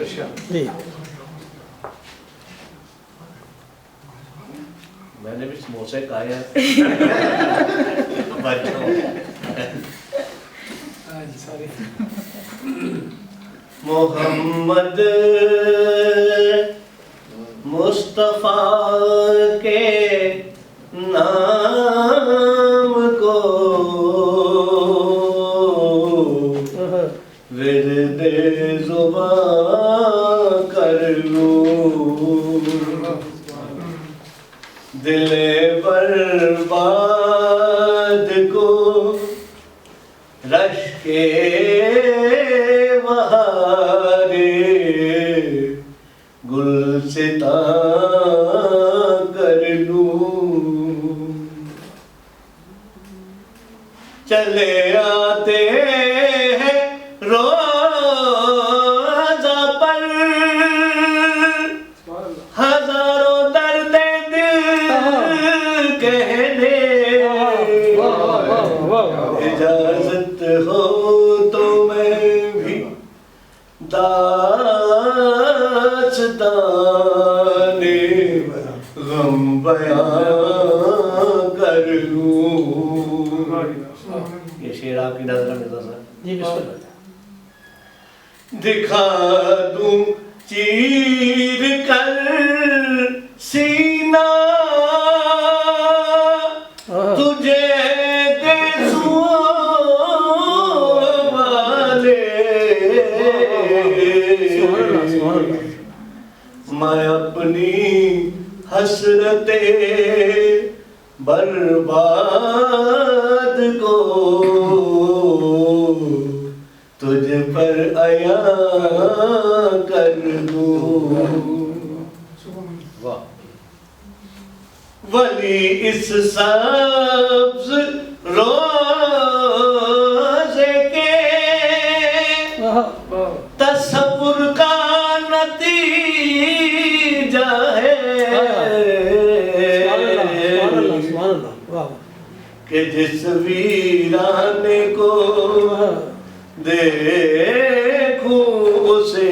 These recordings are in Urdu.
جی میں نے بھی سموسے کھائے ہیں محمد مصطفیٰ کے نام کو ورد زبان کر لوں، دل برباد کو رشک بہارے گلستان کر لوں، چلے آتے ہیں روزہ پر ہزاروں درد دل کہنے، اجازت ہو تو میں بھی داستان غم بیان کر لوں۔ یہ شعر آپ کی نظر میں تھا سر؟ جی بسم اللہ۔ دکھا دوں چیر کر سینہ تجھے گیسوں والے، میں اپنی حسرت برباد کو تجھ پر عیاں کر دوں۔ ولی اس سبز روزے کے تصور کا نتیجہ ہے کہ جس ویرانے کو دیکھوں اسے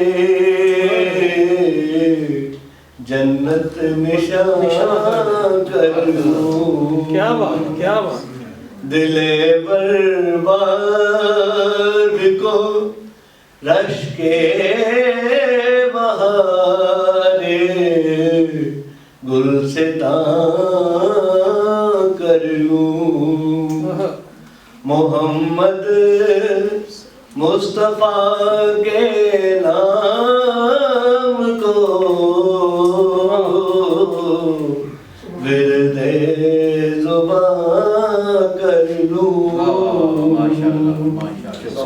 جنت نشان کر لوں۔ کیا بات کیا بات۔ دل برباد کو رشک بہارے گلستان کر لوں، محمد مصطفیٰ کے نام کو ورد زبان کر لوں۔ ماشاءاللہ ماشاءاللہ۔